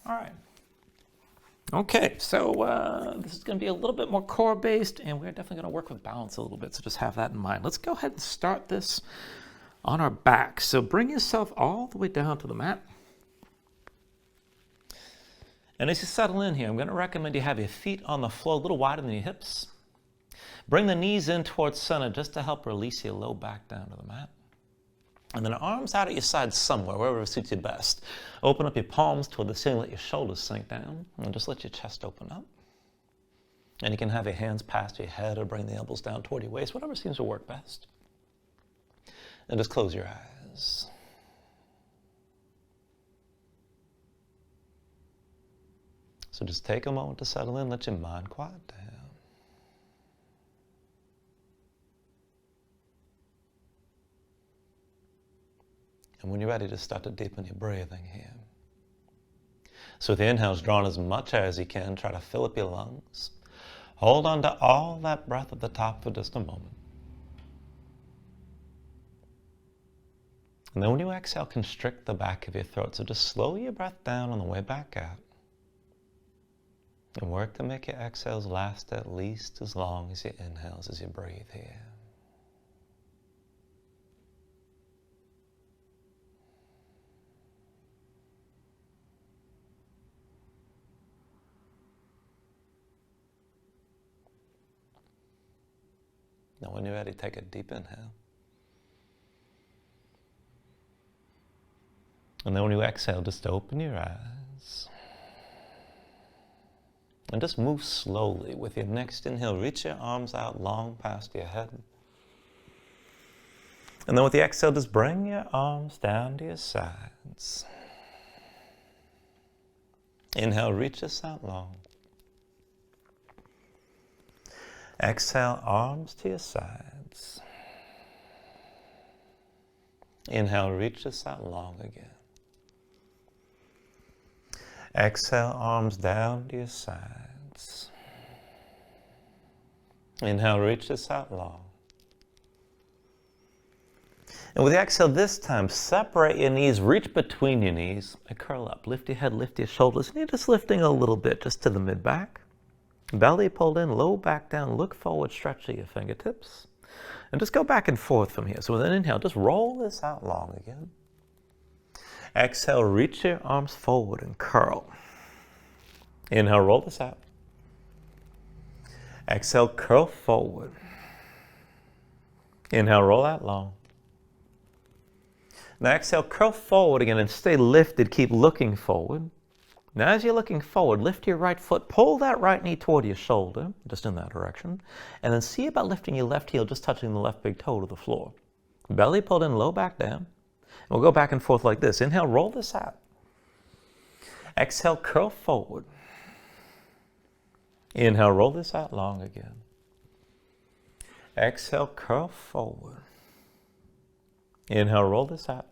All right. Okay, so this is going to be a little bit more core-based, and we're definitely going to work with balance a little bit, so just have that in mind. Let's go ahead and start this on our back. So bring yourself all the way down to the mat. And as you settle in here, I'm going to recommend you have your feet on the floor a little wider than your hips. Bring the knees in towards center just to help release your low back down to the mat. And then arms out at your sides somewhere, wherever suits you best. Open up your palms toward the ceiling, let your shoulders sink down, and just let your chest open up. And you can have your hands past your head or bring the elbows down toward your waist, whatever seems to work best. And just close your eyes. So just take a moment to settle in, let your mind quiet down. And when you're ready, just start to deepen your breathing here. So with the inhales, draw as much air as you can. Try to fill up your lungs. Hold on to all that breath at the top for just a moment. And then when you exhale, constrict the back of your throat. So just slow your breath down on the way back out. And work to make your exhales last at least as long as your inhales as you breathe here. Now when you're ready, take a deep inhale. And then when you exhale, just open your eyes. And just move slowly. With your next inhale, reach your arms out long past your head. And then with the exhale, just bring your arms down to your sides. Inhale, reach us out long. Exhale, arms to your sides. Inhale, reach us out long again. Exhale, arms down to your sides. Inhale, reach us out long. And with the exhale this time, separate your knees, reach between your knees, and curl up. Lift your head, lift your shoulders, and you're just lifting a little bit just to the mid-back. Belly pulled in, low back down, look forward, stretch your fingertips. And just go back and forth from here. So with an inhale, just roll this out long again. Exhale, reach your arms forward and curl. Inhale, roll this out. Exhale, curl forward. Inhale, roll out long. Now exhale, curl forward again and stay lifted. Keep looking forward. Now as you're looking forward, lift your right foot, pull that right knee toward your shoulder, just in that direction, and then see about lifting your left heel, just touching the left big toe to the floor. Belly pulled in, low back down. And we'll go back and forth like this. Inhale, roll this out. Exhale, curl forward. Inhale, roll this out long again. Exhale, curl forward. Inhale, roll this out.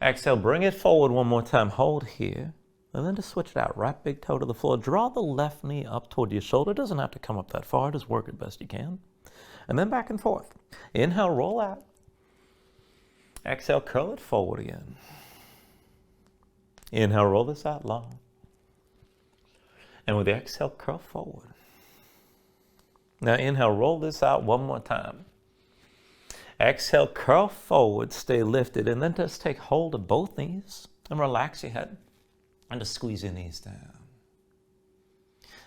Exhale, bring it forward one more time. Hold here. And then just switch it out. Right big toe to the floor. Draw the left knee up toward your shoulder. It doesn't have to come up that far. Just work it best you can. And then back and forth. Inhale, roll out. Exhale, curl it forward again. Inhale, roll this out long. And with the exhale, curl forward. Now inhale, roll this out one more time. Exhale, curl forward, stay lifted, and then just take hold of both knees and relax your head and just squeeze your knees down.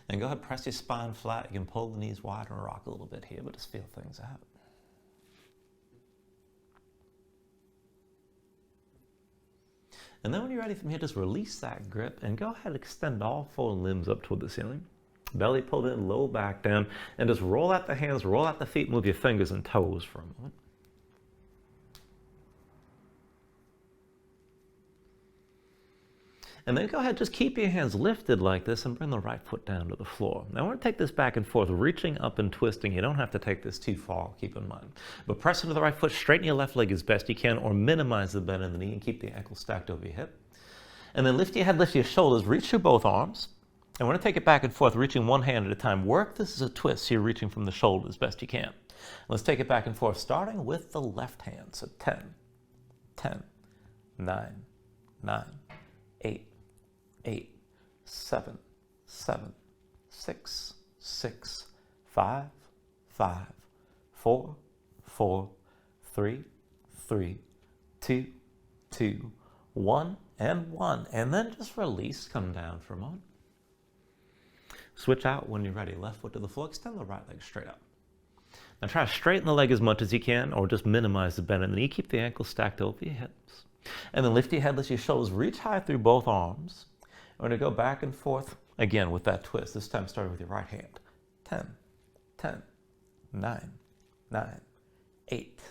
And go ahead, press your spine flat. You can pull the knees wide and rock a little bit here, but just feel things out. And then when you're ready from here, just release that grip and go ahead and extend all four limbs up toward the ceiling. Belly pulled in, low back down, and just roll out the hands, roll out the feet, move your fingers and toes for a moment. And then go ahead, just keep your hands lifted like this and bring the right foot down to the floor. Now I want to take this back and forth, reaching up and twisting. You don't have to take this too far, keep in mind. But press into the right foot, straighten your left leg as best you can, or minimize the bend in the knee and keep the ankle stacked over your hip. And then lift your head, lift your shoulders, reach through both arms. And we're going to take it back and forth, reaching one hand at a time. Work this as a twist, so you're reaching from the shoulder as best you can. Let's take it back and forth, starting with the left hand. So 10, 10, 9, 9, 8, 8, 7, 7, 6, 6, 5, 5, 4, 4, 3, 3, 2, 2, 1, and 1. And then just release, come down for a moment. Switch out when you're ready. Left foot to the floor, extend the right leg straight up. Now try to straighten the leg as much as you can, or just minimize the bend in the knee. Keep the ankles stacked over your hips. And then lift your head, lift your shoulders, reach high through both arms. We're going to go back and forth again with that twist. This time starting with your right hand. 10, 10, 9, 9, 8,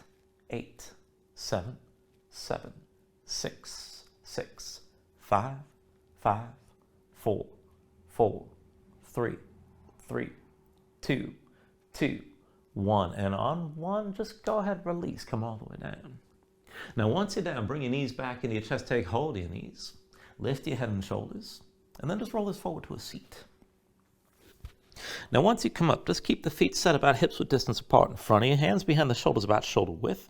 8, 7, 7, 6, 6, 5, 5, 4, 4, 3, 3, 2, 2, 1. And on 1, just go ahead, release. Come all the way down. Now, once you're down, bring your knees back into your chest. Take hold of your knees. Lift your head and shoulders. And then just roll this forward to a seat. Now, once you come up, just keep the feet set about hips width distance apart in front of you. Hands behind the shoulders about shoulder width.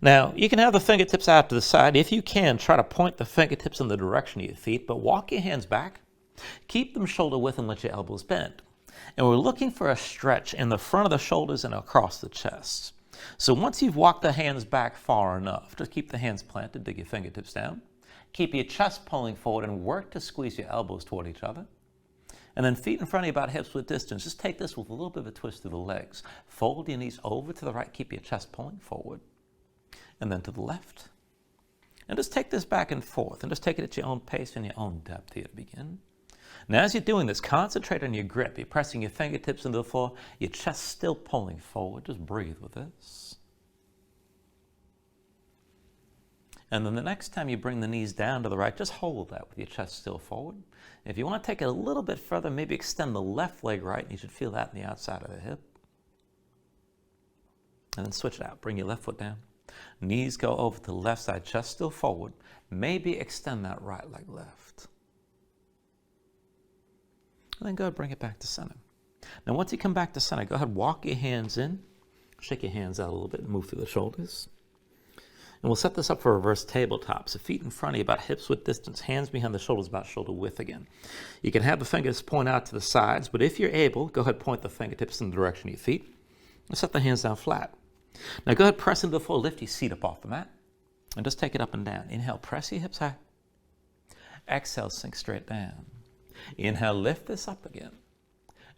Now, you can have the fingertips out to the side. If you can, try to point the fingertips in the direction of your feet, but walk your hands back. Keep them shoulder width and let your elbows bend. And we're looking for a stretch in the front of the shoulders and across the chest. So once you've walked the hands back far enough, just keep the hands planted, dig your fingertips down. Keep your chest pulling forward and work to squeeze your elbows toward each other. And then feet in front of you about hips width distance. Just take this with a little bit of a twist through the legs. Fold your knees over to the right, keep your chest pulling forward. And then to the left. And just take this back and forth, and just take it at your own pace and your own depth here to begin. Now, as you're doing this, concentrate on your grip. You're pressing your fingertips into the floor, your chest still pulling forward. Just breathe with this. And then the next time you bring the knees down to the right, just hold that with your chest still forward. If you want to take it a little bit further, maybe extend the left leg right, and you should feel that in the outside of the hip. And then switch it out. Bring your left foot down. Knees go over to the left side, chest still forward. Maybe extend that right leg left. And then go ahead and bring it back to center. Now, once you come back to center, go ahead and walk your hands in. Shake your hands out a little bit and move through the shoulders. And we'll set this up for reverse tabletop. So feet in front of you about hips width distance, hands behind the shoulders about shoulder width again. You can have the fingers point out to the sides, but if you're able, go ahead and point the fingertips in the direction of your feet. And set the hands down flat. Now go ahead, press into the floor, lift your seat up off the mat. And just take it up and down. Inhale, press your hips high. Exhale, sink straight down. Inhale, lift this up again.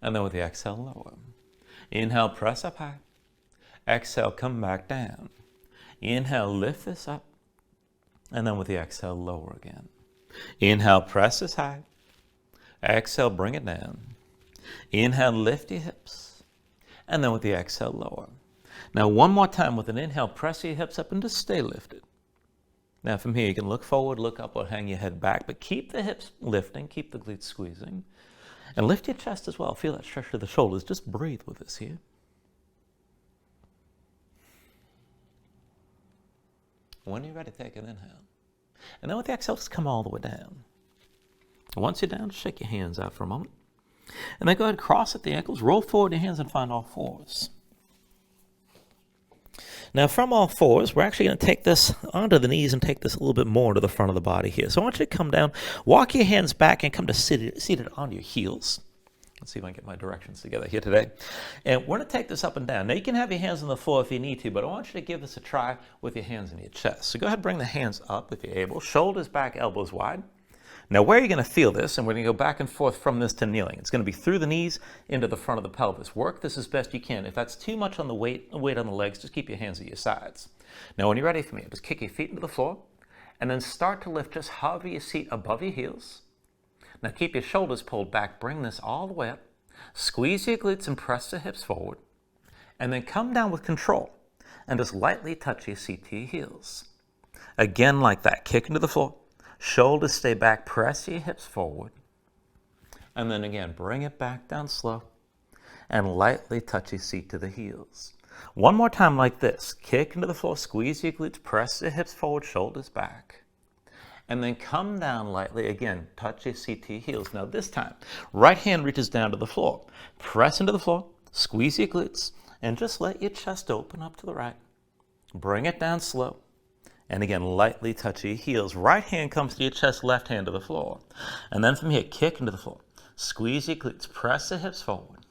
And then with the exhale, lower. Inhale, press up high. Exhale, come back down. Inhale, lift this up. And then with the exhale, lower again. Inhale, press this high. Exhale, bring it down. Inhale, lift your hips. And then with the exhale, lower. Now, one more time with an inhale, press your hips up and just stay lifted. Now, from here, you can look forward, look up, or hang your head back, but keep the hips lifting, keep the glutes squeezing, and lift your chest as well. Feel that stretch to the shoulders. Just breathe with us here. When you're ready, take an inhale. And then with the exhale, just come all the way down. Once you're down, shake your hands out for a moment. And then go ahead and cross at the ankles, roll forward your hands, and find all fours. Now, from all fours, we're actually going to take this onto the knees and take this a little bit more to the front of the body here. So I want you to come down, walk your hands back, and come to seated on your heels. Let's see if I can get my directions together here today. And we're going to take this up and down. Now, you can have your hands on the floor if you need to, but I want you to give this a try with your hands in your chest. So go ahead and bring the hands up if you're able, shoulders back, elbows wide. Now, where are you going to feel this? And we're going to go back and forth from this to kneeling. It's going to be through the knees into the front of the pelvis. Work this as best you can. If that's too much on the weight on the legs, just keep your hands at your sides. Now, when you're ready for me, just kick your feet into the floor and then start to lift. Just hover your seat above your heels. Now, keep your shoulders pulled back. Bring this all the way up. Squeeze your glutes and press the hips forward. And then come down with control and just lightly touch your seat to your heels. Again, like that. Kick into the floor. Shoulders stay back, press your hips forward. And then again, bring it back down slow and lightly touch your seat to the heels. One more time like this. Kick into the floor, squeeze your glutes, press the hips forward, shoulders back. And then come down lightly again, touch your seat to your heels. Now this time, right hand reaches down to the floor. Press into the floor, squeeze your glutes, and just let your chest open up to the right. Bring it down slow. And again, lightly touch your heels. Right hand comes to your chest, left hand to the floor. And then from here, kick into the floor. Squeeze your glutes, press the hips forward.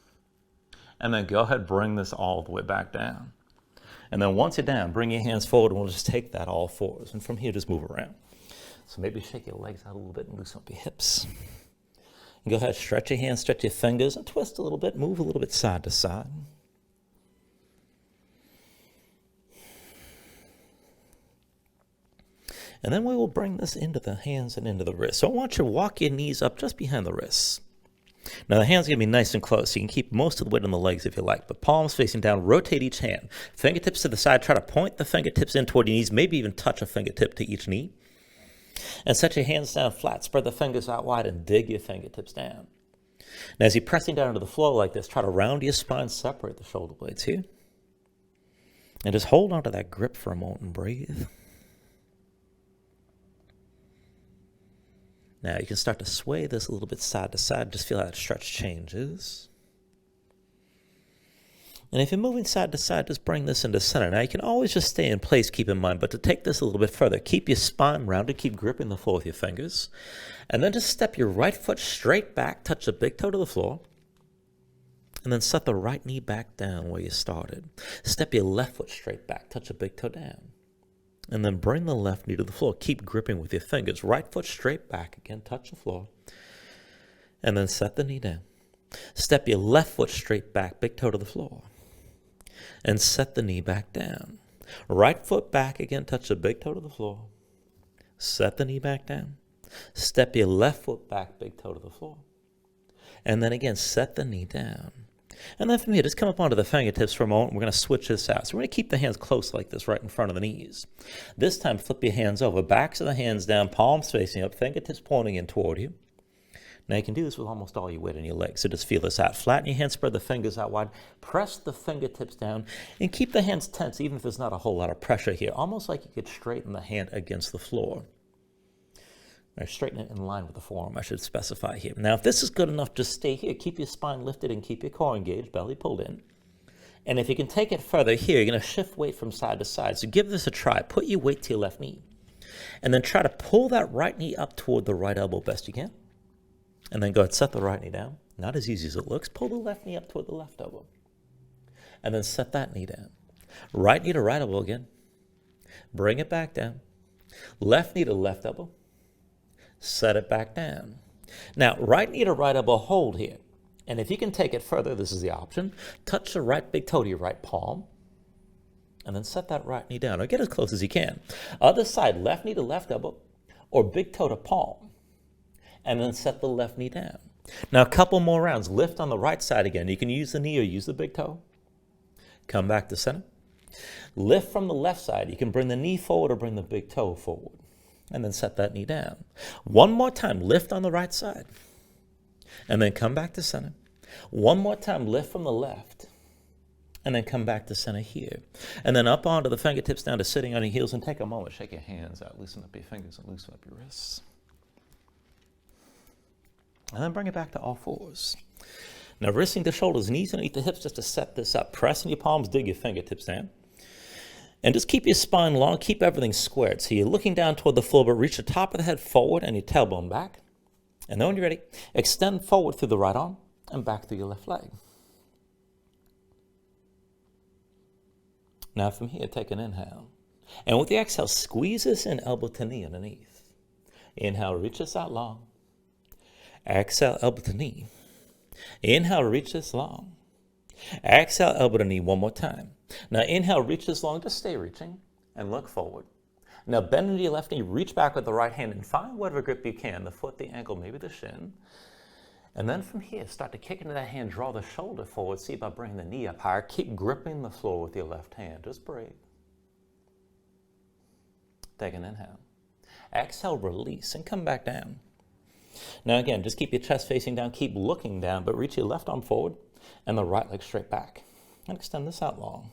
And then go ahead, bring this all the way back down. And then once you're down, bring your hands forward, and we'll just take that all fours. And from here, just move around. So maybe shake your legs out a little bit and loosen up your hips. And go ahead, stretch your hands, stretch your fingers, and twist a little bit, move a little bit side to side. And then we will bring this into the hands and into the wrists. So I want you to walk your knees up just behind the wrists. Now the hands are going to be nice and close, so you can keep most of the weight on the legs if you like, but palms facing down, rotate each hand. Fingertips to the side, try to point the fingertips in toward your knees, maybe even touch a fingertip to each knee. And set your hands down flat, spread the fingers out wide, and dig your fingertips down. Now as you're pressing down into the floor like this, try to round your spine, separate the shoulder blades here. And just hold on to that grip for a moment and breathe. Now you can start to sway this a little bit side to side. Just feel how that stretch changes. And if you're moving side to side, just bring this into center. Now you can always just stay in place, keep in mind, but to take this a little bit further, keep your spine rounded, keep gripping the floor with your fingers. And then just step your right foot straight back, touch the big toe to the floor. And then set the right knee back down where you started. Step your left foot straight back, touch the big toe down. And then bring the left knee to the floor. Keep gripping with your fingers. Right foot straight back. Again, touch the floor. And then set the knee down. Step your left foot straight back, big toe to the floor. And set the knee back down. Right foot back again, touch the big toe to the floor. Set the knee back down. Step your left foot back, big toe to the floor. And then again, set the knee down. And then from here, just come up onto the fingertips for a moment. We're going to switch this out. So we're going to keep the hands close like this, right in front of the knees. This time, flip your hands over. Backs of the hands down, palms facing up, fingertips pointing in toward you. Now you can do this with almost all your weight in your legs. So just feel this out. Flatten your hands, spread the fingers out wide. Press the fingertips down and keep the hands tense, even if there's not a whole lot of pressure here. Almost like you could straighten the hand against the floor. Or straighten it in line with the forearm, I should specify here. Now, if this is good enough, just stay here. Keep your spine lifted and keep your core engaged, belly pulled in. And if you can take it further here, you're going to shift weight from side to side. So give this a try. Put your weight to your left knee. And then try to pull that right knee up toward the right elbow best you can. And then go ahead, set the right knee down. Not as easy as it looks. Pull the left knee up toward the left elbow. And then set that knee down. Right knee to right elbow again. Bring it back down. Left knee to left elbow. Set it back down. Now, right knee to right elbow, hold here. And if you can take it further, this is the option. Touch the right big toe to your right palm. And then set that right knee down, or get as close as you can. Other side, left knee to left elbow, or big toe to palm. And then set the left knee down. Now, a couple more rounds. Lift on the right side again. You can use the knee or use the big toe. Come back to center. Lift from the left side. You can bring the knee forward or bring the big toe forward. And then set that knee down. One more time, lift on the right side. And then come back to center. One more time, lift from the left. And then come back to center here. And then up onto the fingertips down to sitting on your heels. And take a moment, shake your hands out, loosen up your fingers and loosen up your wrists. And then bring it back to all fours. Now wristing the shoulders, knees underneath the hips just to set this up. Pressing your palms, dig your fingertips down. And just keep your spine long, keep everything squared. So you're looking down toward the floor, but reach the top of the head forward and your tailbone back. And then when you're ready, extend forward through the right arm and back through your left leg. Now from here, take an inhale. And with the exhale, squeeze this in, elbow to knee underneath. Inhale, reach this out long. Exhale, elbow to knee. Inhale, reach this long. Exhale, elbow to knee one more time. Now inhale, reach this long, just stay reaching and look forward. Now bend into your left knee, reach back with the right hand and find whatever grip you can, the foot, the ankle, maybe the shin. And then from here, start to kick into that hand, draw the shoulder forward, see about bringing the knee up higher. Keep gripping the floor with your left hand, just breathe. Take an inhale. Exhale, release and come back down. Now again, just keep your chest facing down, keep looking down, but reach your left arm forward and the right leg straight back. And extend this out long.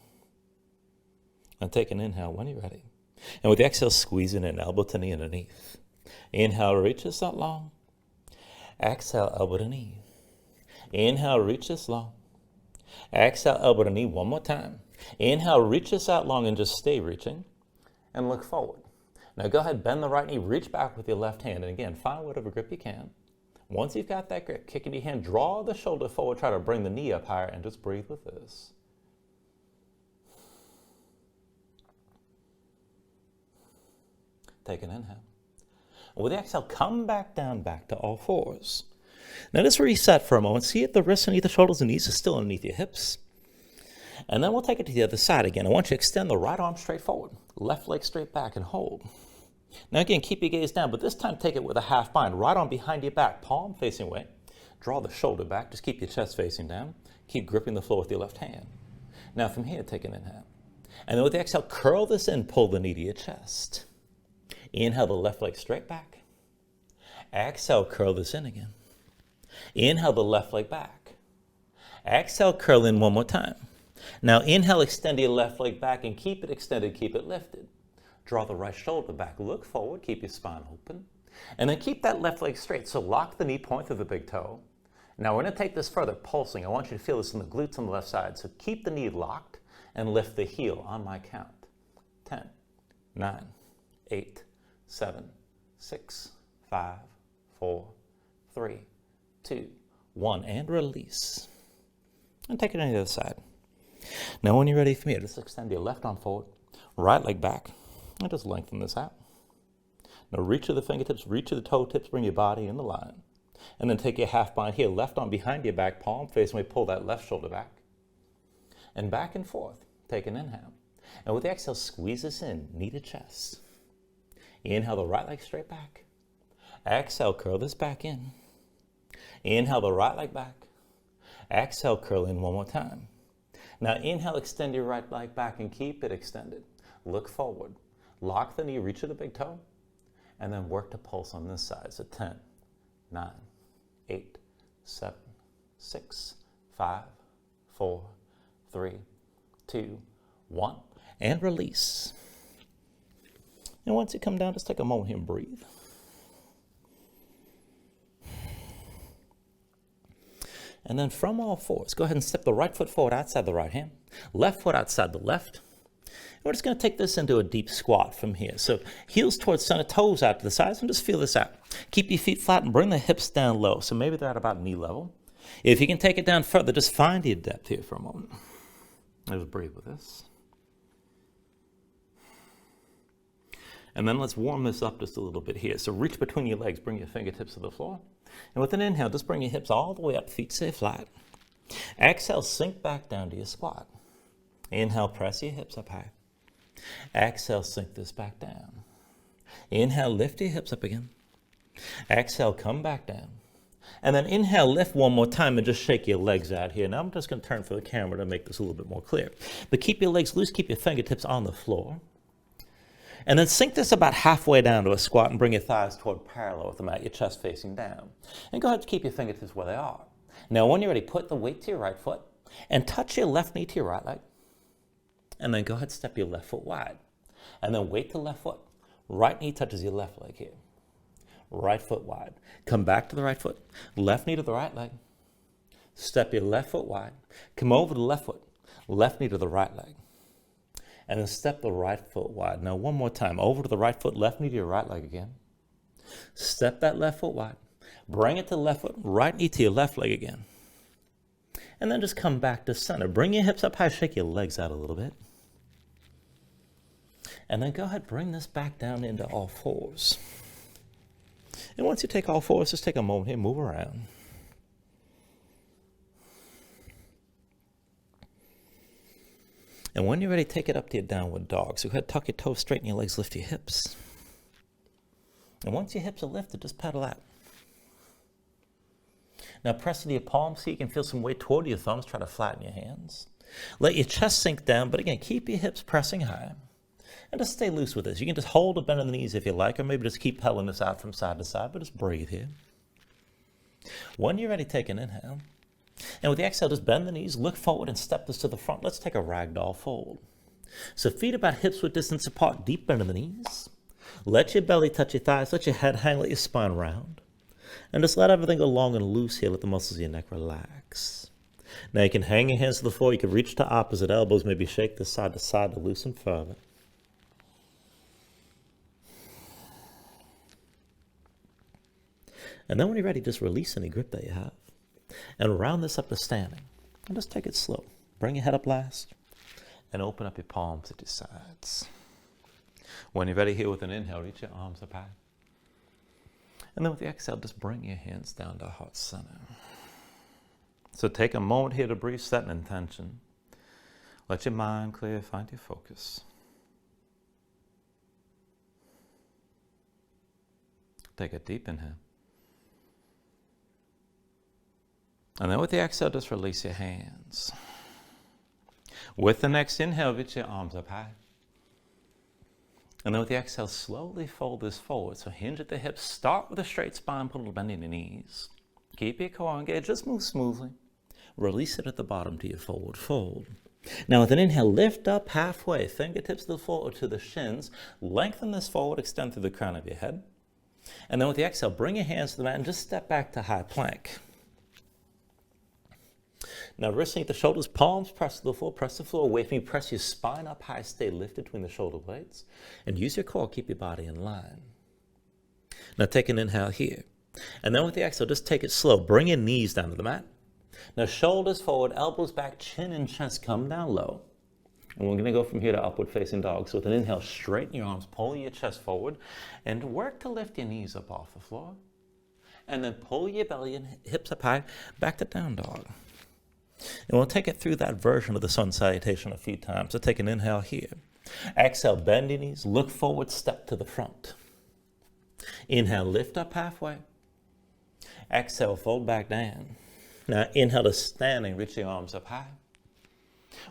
And take an inhale when you're ready. And with the exhale, squeeze it in, elbow to knee underneath. Inhale, reach this out long. Exhale, elbow to knee. Inhale, reach this long. Exhale, elbow to knee one more time. Inhale, reach this out long and just stay reaching. And look forward. Now go ahead, bend the right knee, reach back with your left hand, and again, find whatever grip you can. Once you've got that grip, kick into your hand, draw the shoulder forward, try to bring the knee up higher, and just breathe with this. Take an inhale. With the exhale, come back down, back to all fours. Now just reset for a moment. See if the wrists underneath the shoulders and knees are still underneath your hips. And then we'll take it to the other side again. I want you to extend the right arm straight forward, left leg straight back and hold. Now again, keep your gaze down, but this time take it with a half bind. Right arm behind your back, palm facing away. Draw the shoulder back, just keep your chest facing down. Keep gripping the floor with your left hand. Now from here, take an inhale. And then with the exhale, curl this in, pull the knee to your chest. Inhale the left leg straight back. Exhale, curl this in again. Inhale the left leg back. Exhale, curl in one more time. Now inhale, extend your left leg back and keep it extended, keep it lifted. Draw the right shoulder back, look forward, keep your spine open. And then keep that left leg straight. So lock the knee, point through the big toe. Now we're going to take this further, pulsing. I want you to feel this in the glutes on the left side. So keep the knee locked and lift the heel on my count. 10, 9, 8, 7, 6, 5, 4, 3, 2, 1, and release. And take it on the other side. Now when you're ready for me, just extend your left arm forward, right leg back, and just lengthen this out. Now reach to the fingertips, reach to the toe tips, bring your body in the line. And then take your half bind here, left arm behind your back, palm facing away, pull that left shoulder back. And back and forth, take an inhale. And with the exhale, squeeze this in, knee to chest. Inhale the right leg straight back. Exhale, curl this back in. Inhale the right leg back. Exhale, curl in one more time. Now inhale, extend your right leg back and keep it extended. Look forward. Lock the knee, reach to the big toe, and then work to pulse on this side. So 10, 9, 8, 7, 6, 5, 4, 3, 2, 1, and release. And once you come down, just take a moment here and breathe. And then from all fours, go ahead and step the right foot forward outside the right hand, left foot outside the left. And we're just going to take this into a deep squat from here. So heels towards center, toes out to the sides, and just feel this out. Keep your feet flat and bring the hips down low. So maybe they're at about knee level. If you can take it down further, just find your depth here for a moment. Just breathe with this. And then let's warm this up just a little bit here. So reach between your legs, bring your fingertips to the floor. And with an inhale, just bring your hips all the way up, feet stay flat. Exhale, sink back down to your squat. Inhale, press your hips up high. Exhale, sink this back down. Inhale, lift your hips up again. Exhale, come back down. And then inhale, lift one more time and just shake your legs out here. Now I'm just going to turn for the camera to make this a little bit more clear. But keep your legs loose, keep your fingertips on the floor. And then sink this about halfway down to a squat and bring your thighs toward parallel with the mat, your chest facing down. And go ahead and keep your fingertips where they are. Now when you're ready, put the weight to your right foot and touch your left knee to your right leg. And then go ahead and step your left foot wide. And then weight to left foot. Right knee touches your left leg here. Right foot wide. Come back to the right foot. Left knee to the right leg. Step your left foot wide. Come over to the left foot. Left knee to the right leg. And then step the right foot wide. Now one more time. Over to the right foot, left knee to your right leg again. Step that left foot wide. Bring it to the left foot, right knee to your left leg again. And then just come back to center. Bring your hips up high, shake your legs out a little bit. And then go ahead, bring this back down into all fours. And once you take all fours, just take a moment here, move around. And when you're ready, take it up to your downward dog. So go ahead, tuck your toes, straighten your legs, lift your hips. And once your hips are lifted, just pedal out. Now press into your palms so you can feel some weight toward your thumbs. Try to flatten your hands. Let your chest sink down, but again, keep your hips pressing high. And just stay loose with this. You can just hold a bend in the knees if you like, or maybe just keep pedaling this out from side to side, but just breathe here. When you're ready, take an inhale. And with the exhale, just bend the knees, look forward, and step this to the front. Let's take a ragdoll fold. So feet about hips width distance apart, deep bend in the knees. Let your belly touch your thighs, let your head hang, let your spine round. And just let everything go long and loose here. Let the muscles of your neck relax. Now you can hang your hands to the floor. You can reach to opposite elbows, maybe shake this side to side to loosen further. And then when you're ready, just release any grip that you have. And round this up to standing. And just take it slow. Bring your head up last. And open up your palms at your sides. When you're ready here with an inhale, reach your arms up high. And then with the exhale, just bring your hands down to heart center. So take a moment here to breathe, set an intention. Let your mind clear, find your focus. Take a deep inhale. And then with the exhale, just release your hands. With the next inhale, reach your arms up high. And then with the exhale, slowly fold this forward. So hinge at the hips. Start with a straight spine, put a little bend in your knees. Keep your core engaged, just move smoothly. Release it at the bottom to your forward fold. Now with an inhale, lift up halfway. Fingertips to the floor or to the shins. Lengthen this forward, extend through the crown of your head. And then with the exhale, bring your hands to the mat and just step back to high plank. Now resting at the shoulders, palms press to the floor, press the floor away from you, press your spine up high, stay lifted between the shoulder blades, and use your core, keep your body in line. Now take an inhale here. And then with the exhale, just take it slow. Bring your knees down to the mat. Now shoulders forward, elbows back, chin and chest come down low. And we're going to go from here to upward facing dog. So with an inhale, straighten your arms, pull your chest forward, and work to lift your knees up off the floor. And then pull your belly and hips up high, back to down dog. And we'll take it through that version of the sun salutation a few times. So take an inhale here. Exhale, bend your knees, look forward, step to the front. Inhale, lift up halfway. Exhale, fold back down. Now inhale to standing, reach the arms up high.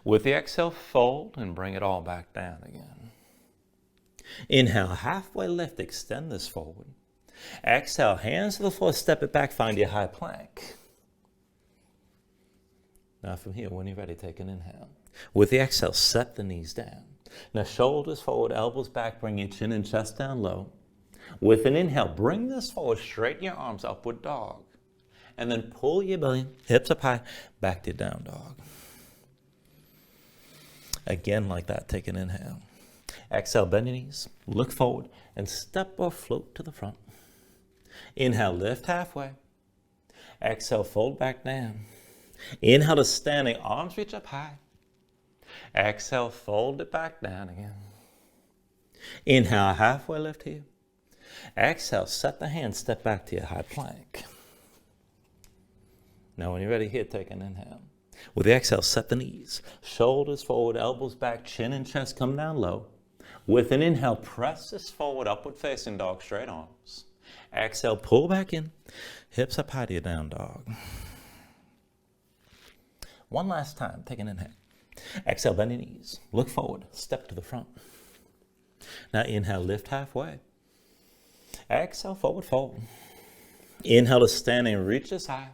With the exhale, fold and bring it all back down again. Inhale, halfway lift, extend this forward. Exhale, hands to the floor, step it back, find your high plank. Now from here, when you're ready, take an inhale. With the exhale, set the knees down. Now shoulders forward, elbows back, bring your chin and chest down low. With an inhale, bring this forward, straighten your arms, upward dog. And then pull your belly, hips up high, back to down dog. Again like that, take an inhale. Exhale, bend your knees, look forward, and step or float to the front. Inhale, lift halfway. Exhale, fold back down. Inhale to standing, arms reach up high. Exhale, fold it back down again. Inhale, halfway lift here. Exhale, set the hands, step back to your high plank. Now when you're ready here, take an inhale. With the exhale, set the knees. Shoulders forward, elbows back, chin and chest come down low. With an inhale, press this forward, upward facing dog, straight arms. Exhale, pull back in, hips up high to your down dog. One last time, take an inhale. Exhale, bend your knees, look forward, step to the front. Now inhale, lift halfway. Exhale, forward fold. Inhale to standing, reach as high.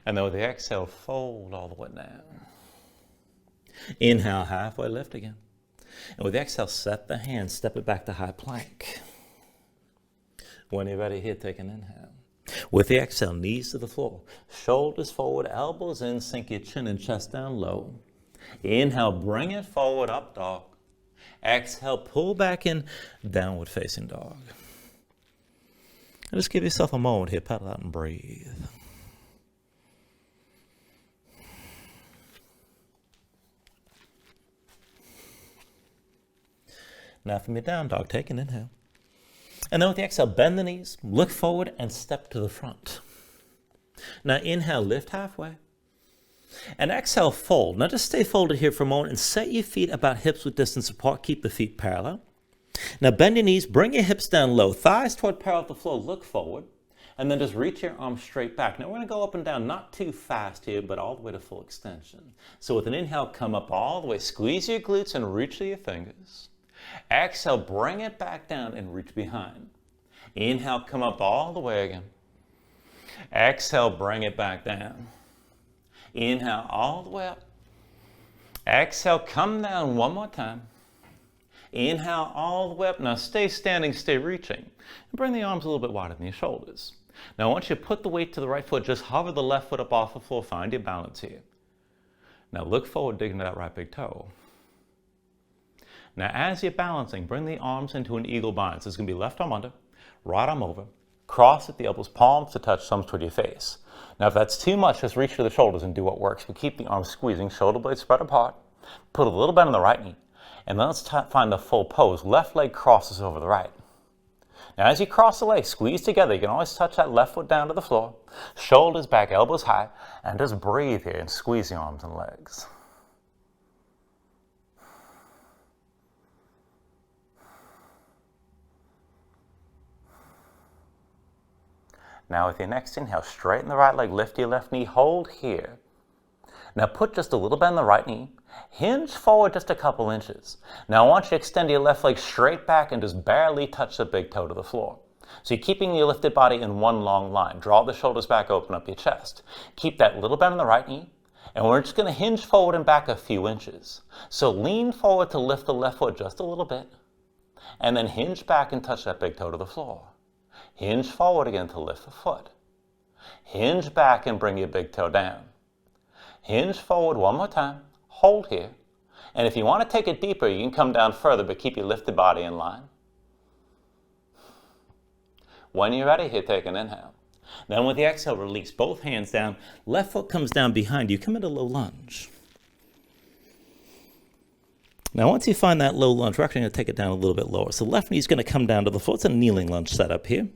And then with the exhale, fold all the way down. Inhale, halfway lift again. And with the exhale, set the hands, step it back to high plank. When you're ready here, take an inhale. With the exhale, knees to the floor. Shoulders forward, elbows in, sink your chin and chest down low. Inhale, bring it forward, up dog. Exhale, pull back in, downward facing dog. And just give yourself a moment here, paddle out and breathe. Now from your down dog, take an inhale. And then with the exhale, bend the knees, look forward, and step to the front. Now inhale, lift halfway. And exhale, fold. Now just stay folded here for a moment and set your feet about hips width distance apart. Keep the feet parallel. Now bend your knees, bring your hips down low, thighs toward parallel with the floor, look forward. And then just reach your arms straight back. Now we're going to go up and down, not too fast here, but all the way to full extension. So with an inhale, come up all the way, squeeze your glutes and reach to your fingers. Exhale, bring it back down and reach behind. Inhale, come up all the way again. Exhale, bring it back down. Inhale, all the way up. Exhale, come down one more time. Inhale, all the way up. Now stay standing, stay reaching. And bring the arms a little bit wider than your shoulders. Now once you put the weight to the right foot, just hover the left foot up off the floor. Find your balance here. Now look forward, digging to that right big toe. Now as you're balancing, bring the arms into an eagle bind. So it's going to be left arm under, right arm over, Cross at the elbows, palms to touch, thumbs toward your face. Now, if that's too much, just reach to the shoulders and do what works. But keep the arms squeezing, shoulder blades spread apart. Put a little bend on the right knee. And then let's find the full pose. Left leg crosses over the right. Now, as you cross the legs, squeeze together. You can always touch that left foot down to the floor. Shoulders back, elbows high. And just breathe here and squeeze the arms and legs. Now with your next inhale, straighten the right leg, lift your left knee, hold here. Now put just a little bend in the right knee, hinge forward just a couple inches. Now I want you to extend your left leg straight back and just barely touch the big toe to the floor. So you're keeping your lifted body in one long line. Draw the shoulders back, open up your chest. Keep that little bend in the right knee, and we're just going to hinge forward and back a few inches. So lean forward to lift the left foot just a little bit, and then hinge back and touch that big toe to the floor. Hinge forward again to lift the foot. Hinge back and bring your big toe down. Hinge forward one more time. Hold here. And if you want to take it deeper, you can come down further, but keep your lifted body in line. When you're ready, here, take an inhale. Then with the exhale, release both hands down. Left foot comes down behind you. Come into low lunge. Now, once you find that low lunge, we're actually going to take it down a little bit lower. So left knee is going to come down to the floor. It's a kneeling lunge setup here.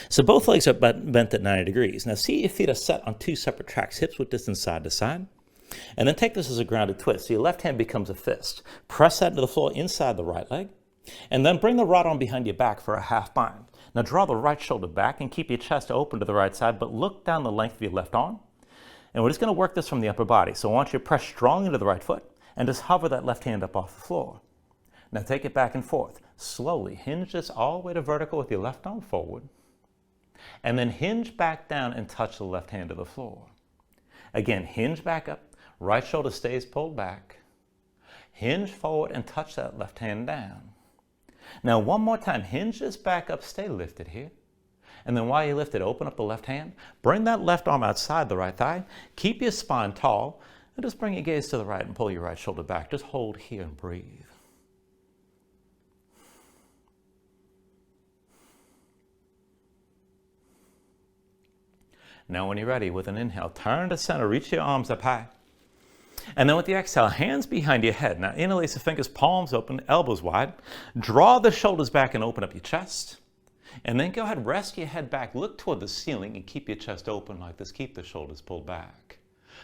So both legs are bent at 90 degrees. Now see your feet are set on two separate tracks, hips width distance side to side. And then take this as a grounded twist. So your left hand becomes a fist. Press that into the floor inside the right leg. And then bring the right arm behind your back for a half bind. Now draw the right shoulder back and keep your chest open to the right side, but look down the length of your left arm. And we're just going to work this from the upper body. So I want you to press strong into the right foot and just hover that left hand up off the floor. Now take it back and forth. Slowly hinge this all the way to vertical with your left arm forward. And then hinge back down and touch the left hand to the floor. Again, hinge back up. Right shoulder stays pulled back. Hinge forward and touch that left hand down. Now one more time, hinge this back up, stay lifted here. And then while you lift it, open up the left hand. Bring that left arm outside the right thigh. Keep your spine tall. And just bring your gaze to the right and pull your right shoulder back. Just hold here and breathe. Now when you're ready, with an inhale, turn to center, reach your arms up high. And then with the exhale, hands behind your head. Now interlace the fingers, palms open, elbows wide. Draw the shoulders back and open up your chest. And then go ahead, rest your head back, look toward the ceiling and keep your chest open like this. Keep the shoulders pulled back.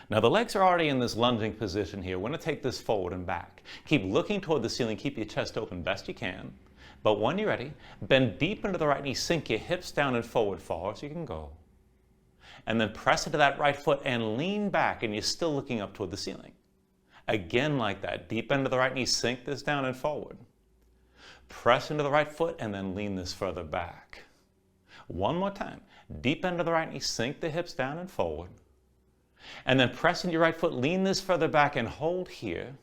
Now the legs are already in this lunging position here. We're going to take this forward and back. Keep looking toward the ceiling, keep your chest open best you can. But when you're ready, bend deep into the right knee, sink your hips down and forward far as you can go. And then press into that right foot and lean back, and you're still looking up toward the ceiling. Again like that, deep into the right knee, sink this down and forward. Press into the right foot and then lean this further back. One more time, deep into the right knee, sink the hips down and forward. And then press into your right foot, lean this further back and hold here.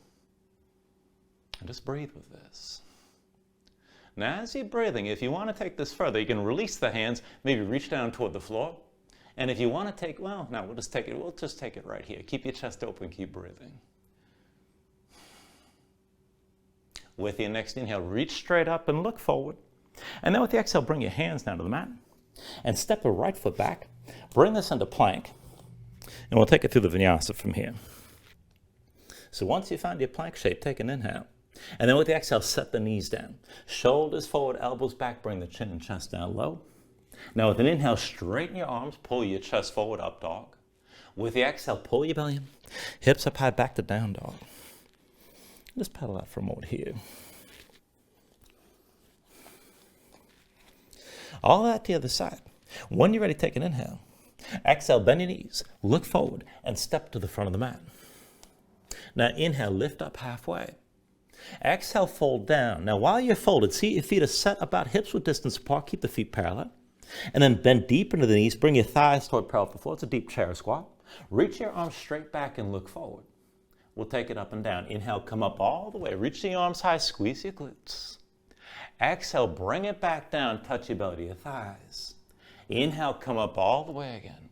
And just breathe with this. Now as you're breathing, if you want to take this further, you can release the hands, maybe reach down toward the floor. And if you want to take, well, no, we'll just take it right here. Keep your chest open, keep breathing. With your next inhale, reach straight up and look forward. And then with the exhale, bring your hands down to the mat. And step the right foot back. Bring this into plank. And we'll take it through the Vinyasa from here. So once you find your plank shape, take an inhale. And then with the exhale, set the knees down. Shoulders forward, elbows back, bring the chin and chest down low. Now with an inhale, straighten your arms, pull your chest forward, up dog. With the exhale, pull your belly in, hips up high, back to down dog. Just pedal out for a moment here. All that to the other side. When you're ready, take an inhale. Exhale, bend your knees, look forward, and step to the front of the mat. Now inhale, lift up halfway. Exhale, fold down. Now while you're folded, see your feet are set about hips width distance apart. Keep the feet parallel. And then bend deep into the knees. Bring your thighs toward parallel to the floor. It's a deep chair squat. Reach your arms straight back and look forward. We'll take it up and down. Inhale, come up all the way. Reach the arms high, squeeze your glutes. Exhale, bring it back down, touch your belly to your thighs. Inhale, come up all the way again.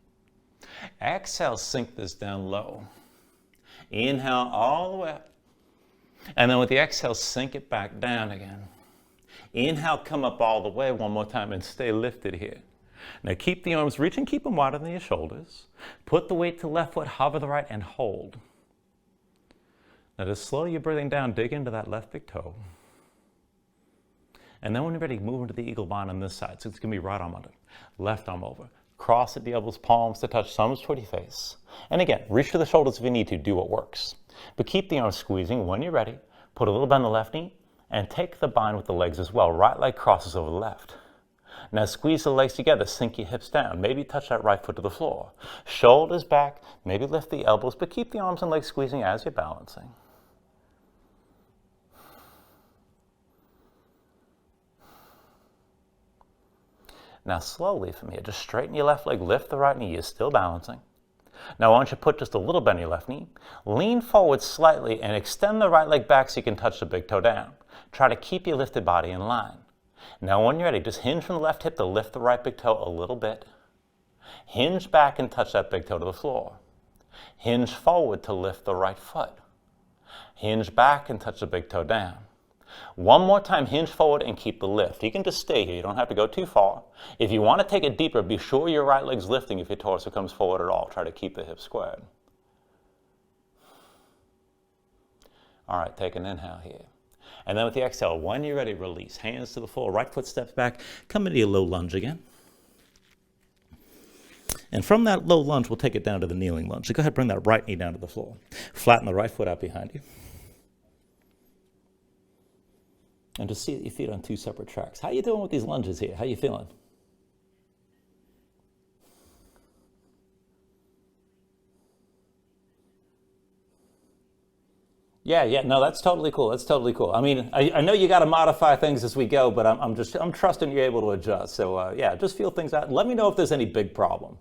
Exhale, sink this down low. Inhale all the way up. And then with the exhale, sink it back down again. Inhale, come up all the way one more time and stay lifted here. Now keep the arms reaching, keep them wider than your shoulders. Put the weight to the left foot, hover the right, and hold. Now just slow your breathing down, dig into that left big toe. And then when you're ready, move into the eagle bind on this side. So it's going to be right arm under, left arm over. Cross at the elbows, palms to touch, thumbs toward your face. And again, reach to the shoulders if you need to, do what works. But keep the arms squeezing. When you're ready, put a little bend on the left knee and take the bind with the legs as well. Right leg crosses over the left. Now squeeze the legs together, sink your hips down. Maybe touch that right foot to the floor. Shoulders back, maybe lift the elbows, but keep the arms and legs squeezing as you're balancing. Now slowly from here, just straighten your left leg, lift the right knee, you're still balancing. Now, why don't you put just a little bend in your left knee, lean forward slightly and extend the right leg back so you can touch the big toe down. Try to keep your lifted body in line. Now, when you're ready, just hinge from the left hip to lift the right big toe a little bit. Hinge back and touch that big toe to the floor. Hinge forward to lift the right foot. Hinge back and touch the big toe down. One more time, hinge forward and keep the lift. You can just stay here. You don't have to go too far. If you want to take it deeper, be sure your right leg's lifting if your torso comes forward at all. Try to keep the hips squared. All right, take an inhale here. And then with the exhale, when you're ready, release. Hands to the floor, right foot steps back. Come into your low lunge again. And from that low lunge, we'll take it down to the kneeling lunge. So go ahead, bring that right knee down to the floor. Flatten the right foot out behind you. And just see your feet on two separate tracks. How you doing with these lunges here? How you feeling? Yeah, no, that's totally cool. That's totally cool. I mean, I know you got to modify things as we go, but I'm trusting you're able to adjust. So yeah, just feel things out. Let me know if there's any big problem.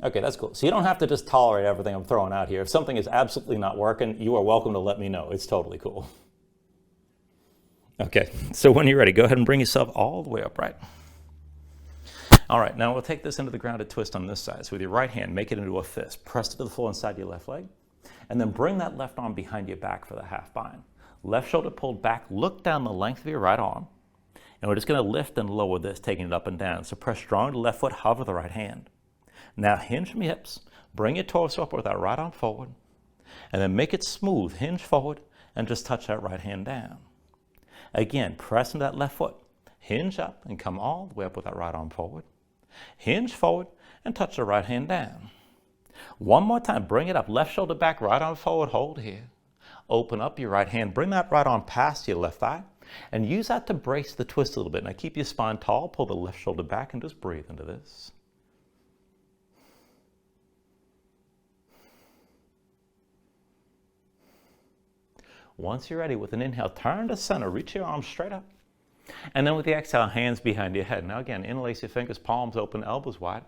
Okay, that's cool. So you don't have to just tolerate everything I'm throwing out here. If something is absolutely not working, you are welcome to let me know. It's totally cool. Okay, so when you're ready, go ahead and bring yourself all the way upright. All right, now we'll take this into the grounded twist on this side. So with your right hand, make it into a fist. Press it to the floor inside your left leg. And then bring that left arm behind your back for the half bind. Left shoulder pulled back. Look down the length of your right arm. And we're just going to lift and lower this, taking it up and down. So press strong to the left foot, hover the right hand. Now hinge from your hips. Bring your torso up with that right arm forward. And then make it smooth. Hinge forward and just touch that right hand down. Again, press into that left foot. Hinge up and come all the way up with that right arm forward. Hinge forward and touch the right hand down. One more time, bring it up. Left shoulder back, right arm forward, hold here. Open up your right hand. Bring that right arm past your left thigh and use that to brace the twist a little bit. Now keep your spine tall, pull the left shoulder back and just breathe into this. Once you're ready, with an inhale, turn to center, reach your arms straight up. And then with the exhale, hands behind your head. Now again, interlace your fingers, palms open, elbows wide.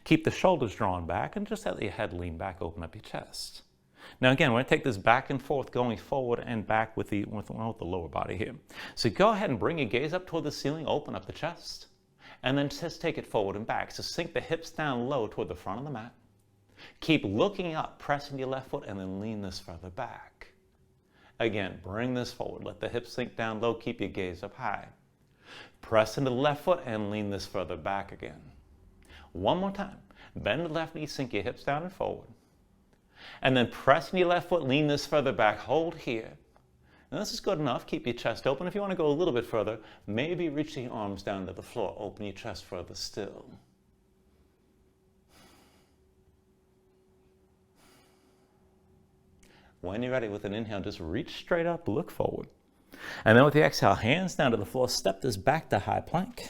Keep the shoulders drawn back and just let your head lean back, open up your chest. Now again, we're going to take this back and forth, going forward and back with the lower body here. So go ahead and bring your gaze up toward the ceiling, open up the chest. And then just take it forward and back. So sink the hips down low toward the front of the mat. Keep looking up, pressing your left foot, and then lean this further back. Again, bring this forward. Let the hips sink down low. Keep your gaze up high. Press into the left foot and lean this further back again. One more time. Bend the left knee, sink your hips down and forward. And then press in your left foot, lean this further back. Hold here. Now this is good enough. Keep your chest open. If you want to go a little bit further, maybe reach the arms down to the floor. Open your chest further still. When you're ready, with an inhale, just reach straight up, look forward. And then with the exhale, hands down to the floor, step this back to high plank.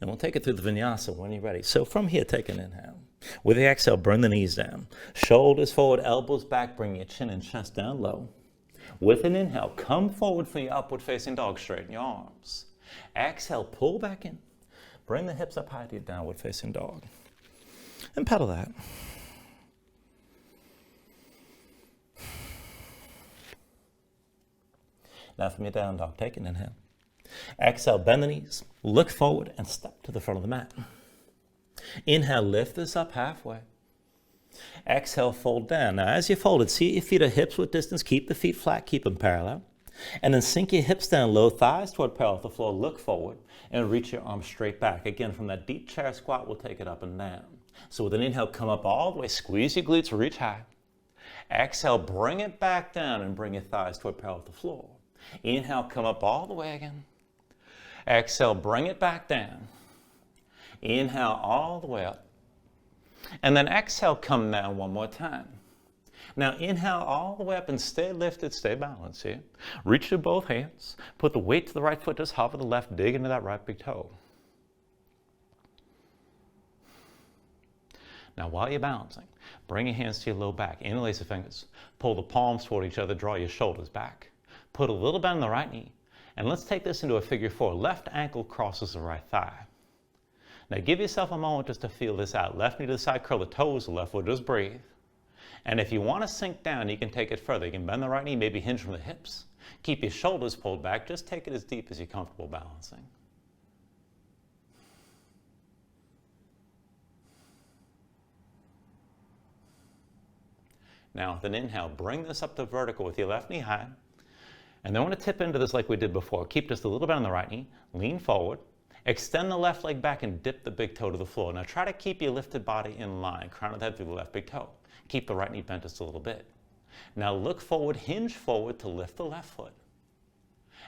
And we'll take it through the Vinyasa when you're ready. So from here, take an inhale. With the exhale, bring the knees down. Shoulders forward, elbows back, bring your chin and chest down low. With an inhale, come forward for your upward facing dog, straighten your arms. Exhale, pull back in. Bring the hips up high to your downward facing dog. And pedal that. Now from your down dog, take an inhale. Exhale, bend the knees, look forward and step to the front of the mat. Inhale, lift this up halfway. Exhale, fold down. Now as you fold it, see your feet are hips width distance. Keep the feet flat, keep them parallel. And then sink your hips down low, thighs toward parallel with the floor, look forward, and reach your arms straight back. Again, from that deep chair squat, we'll take it up and down. So with an inhale, come up all the way, squeeze your glutes, reach high. Exhale, bring it back down and bring your thighs toward parallel with the floor. Inhale, come up all the way again. Exhale, bring it back down. Inhale all the way up. And then exhale, come down one more time. Now inhale all the way up and stay lifted, stay balanced here. Reach to both hands. Put the weight to the right foot, just hover the left, dig into that right big toe. Now while you're balancing, bring your hands to your low back, interlace the fingers, pull the palms toward each other, draw your shoulders back. Put a little bend in the right knee, and let's take this into a figure four. Left ankle crosses the right thigh. Now give yourself a moment just to feel this out. Left knee to the side, curl the toes, the left foot, just breathe. And if you want to sink down, you can take it further. You can bend the right knee, maybe hinge from the hips. Keep your shoulders pulled back. Just take it as deep as you're comfortable balancing. Now with an inhale, bring this up to vertical with your left knee high. And then I want to tip into this like we did before. Keep just a little bit on the right knee. Lean forward. Extend the left leg back and dip the big toe to the floor. Now try to keep your lifted body in line. Crown of the head through the left big toe. Keep the right knee bent just a little bit. Now look forward, hinge forward to lift the left foot.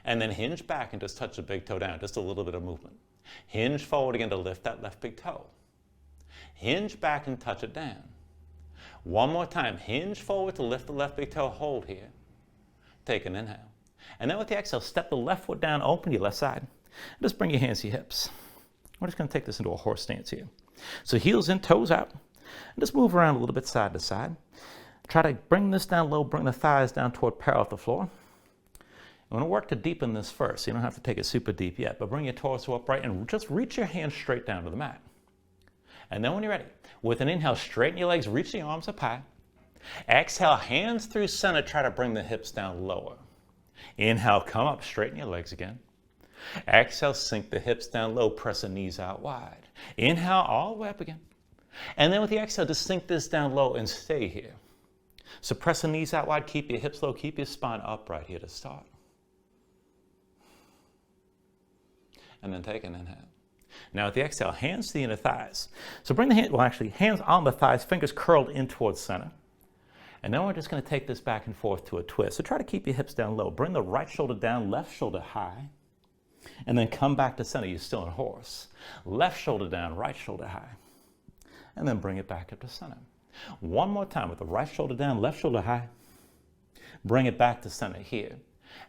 And then hinge back and just touch the big toe down. Just a little bit of movement. Hinge forward again to lift that left big toe. Hinge back and touch it down. One more time. Hinge forward to lift the left big toe. Hold here. Take an inhale. And then with the exhale, step the left foot down, open to your left side. And just bring your hands to your hips. We're just going to take this into a horse stance here. So heels in, toes out. And just move around a little bit side to side. Try to bring this down low, bring the thighs down toward parallel with the floor. I want to work to deepen this first. So you don't have to take it super deep yet, but bring your torso upright and just reach your hands straight down to the mat. And then when you're ready, with an inhale, straighten your legs, reach the arms up high. Exhale, hands through center, try to bring the hips down lower. Inhale, come up, straighten your legs again. Exhale, sink the hips down low, press the knees out wide. Inhale, all the way up again. And then with the exhale, just sink this down low and stay here. So press the knees out wide, keep your hips low, keep your spine upright here to start. And then take an inhale. Now with the exhale, hands to the inner thighs. So bring the hands on the thighs, fingers curled in towards center. And then we're just going to take this back and forth to a twist. So try to keep your hips down low. Bring the right shoulder down, left shoulder high. And then come back to center. You're still in horse. Left shoulder down, right shoulder high. And then bring it back up to center. One more time with the right shoulder down, left shoulder high. Bring it back to center here.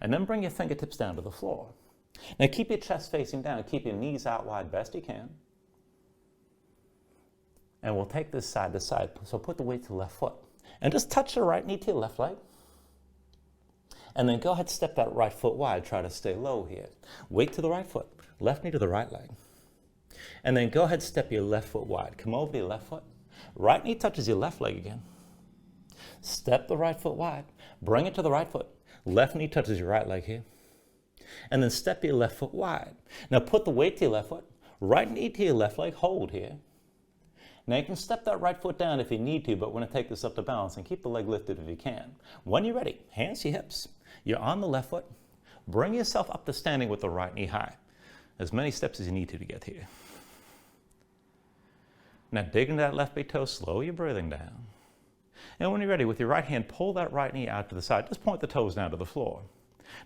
And then bring your fingertips down to the floor. Now keep your chest facing down. Keep your knees out wide best you can. And we'll take this side to side. So put the weight to the left foot. And just touch the right knee to your left leg. And then go ahead, step that right foot wide. Try to stay low here. Weight to the right foot. Left knee to the right leg. And then go ahead, step your left foot wide. Come over to your left foot. Right knee touches your left leg again. Step the right foot wide. Bring it to the right foot. Left knee touches your right leg here. And then step your left foot wide. Now put the weight to your left foot. Right knee to your left leg. Hold here. Now you can step that right foot down if you need to, but we're going to take this up to balance and keep the leg lifted if you can. When you're ready, hands to your hips. You're on the left foot. Bring yourself up to standing with the right knee high. As many steps as you need to get here. Now dig into that left big toe, slow your breathing down. And when you're ready, with your right hand, pull that right knee out to the side. Just point the toes down to the floor.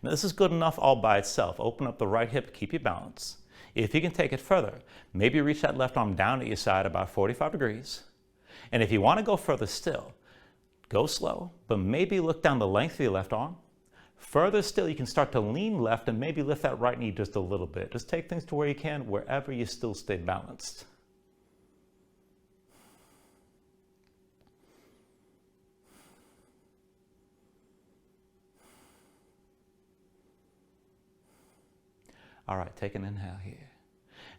Now this is good enough all by itself. Open up the right hip, keep your balance. If you can take it further, maybe reach that left arm down at your side about 45 degrees. And if you want to go further still, go slow, but maybe look down the length of your left arm. Further still, you can start to lean left and maybe lift that right knee just a little bit. Just take things to where you can, wherever you still stay balanced. All right, take an inhale here.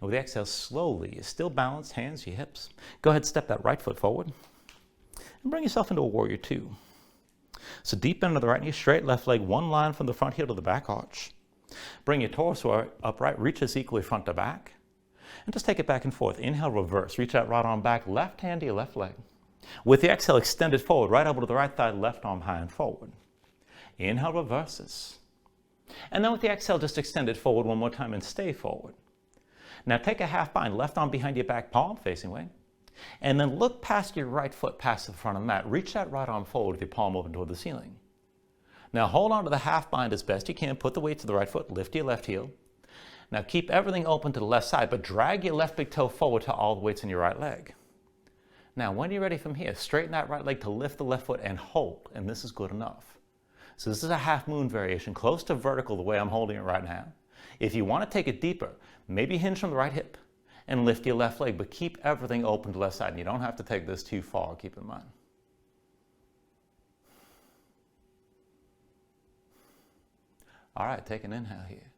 And with the exhale, slowly, you're still balanced, hands to your hips. Go ahead, step that right foot forward. And bring yourself into a warrior two. So deep bend of the right knee, straight left leg, one line from the front heel to the back arch. Bring your torso upright, reach this equally front to back. And just take it back and forth. Inhale, reverse. Reach that right arm back, left hand to your left leg. With the exhale, extend it forward, right elbow to the right thigh, left arm high and forward. Inhale, reverses. And then with the exhale, just extend it forward one more time and stay forward. Now take a half bind, left arm behind your back, palm facing away. And then look past your right foot, past the front of the mat. Reach that right arm forward with your palm open toward the ceiling. Now hold on to the half bind as best you can. Put the weight to the right foot, lift your left heel. Now keep everything open to the left side, but drag your left big toe forward to all the weights in your right leg. Now when you're ready from here, straighten that right leg to lift the left foot and hold, and this is good enough. So this is a half moon variation, close to vertical the way I'm holding it right now. If you want to take it deeper, maybe hinge from the right hip and lift your left leg, but keep everything open to the left side. And you don't have to take this too far, keep in mind. All right, take an inhale here.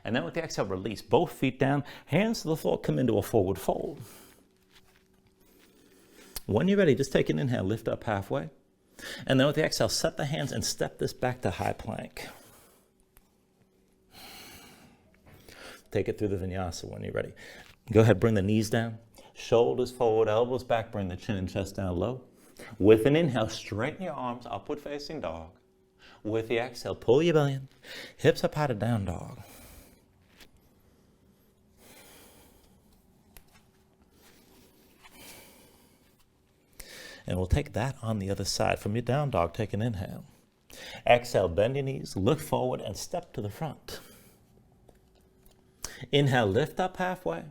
And then with the exhale, release both feet down, hands to the floor, come into a forward fold. When you're ready, just take an inhale, lift up halfway. And then with the exhale, set the hands and step this back to high plank. Take it through the Vinyasa when you're ready. Go ahead, bring the knees down, shoulders forward, elbows back, bring the chin and chest down low. With an inhale, straighten your arms, upward facing dog. With the exhale, pull your belly in, hips up high to down dog. And we'll take that on the other side. From your down dog, take an inhale. Exhale, bend your knees, look forward and step to the front. Inhale, lift up halfway.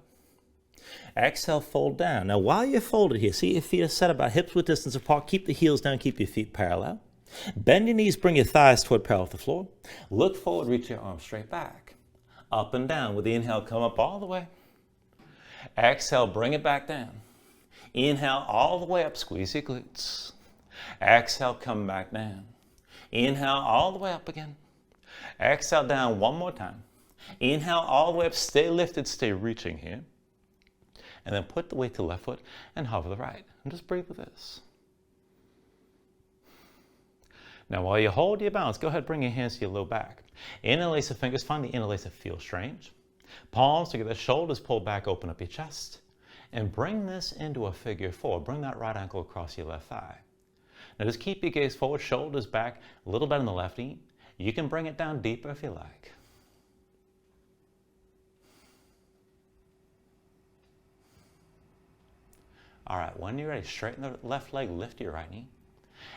Exhale, fold down. Now while you're folded here, see your feet are set about hips width distance apart. Keep the heels down, keep your feet parallel. Bend your knees, bring your thighs toward parallel with the floor. Look forward, reach your arms straight back. Up and down. With the inhale, come up all the way. Exhale, bring it back down. Inhale all the way up, squeeze your glutes. Exhale, come back down. Inhale all the way up again. Exhale down one more time. Inhale all the way up, stay lifted, stay reaching here. And then put the weight to the left foot and hover the right. And just breathe with this. Now while you hold your balance, go ahead, bring your hands to your low back. Interlace the fingers, find the interlace that feels strange. Palms together, shoulders pulled back, open up your chest. And bring this into a figure four. Bring that right ankle across your left thigh. Now just keep your gaze forward, shoulders back, a little bit on the left knee. You can bring it down deeper if you like. All right, when you're ready, straighten the left leg, lift your right knee.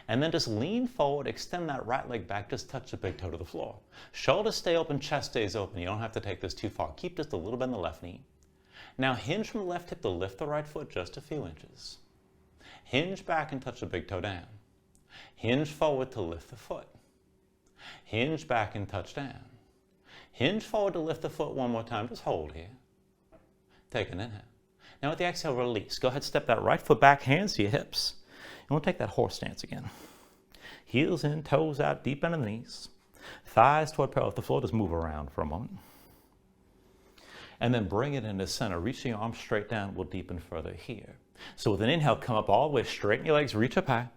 And then just lean forward, extend that right leg back, just touch the big toe to the floor. Shoulders stay open, chest stays open. You don't have to take this too far. Keep just a little bit on the left knee. Now hinge from the left hip to lift the right foot just a few inches. Hinge back and touch the big toe down. Hinge forward to lift the foot. Hinge back and touch down. Hinge forward to lift the foot one more time. Just hold here. Take an inhale. Now with the exhale, release. Go ahead, step that right foot back, hands to your hips. And we'll take that horse stance again. Heels in, toes out, deep bend in the knees. Thighs toward parallel with the floor. Just move around for a moment. And then bring it into center. Reach your arms straight down. We'll deepen further here. So with an inhale, come up all the way, straighten your legs, reach up high.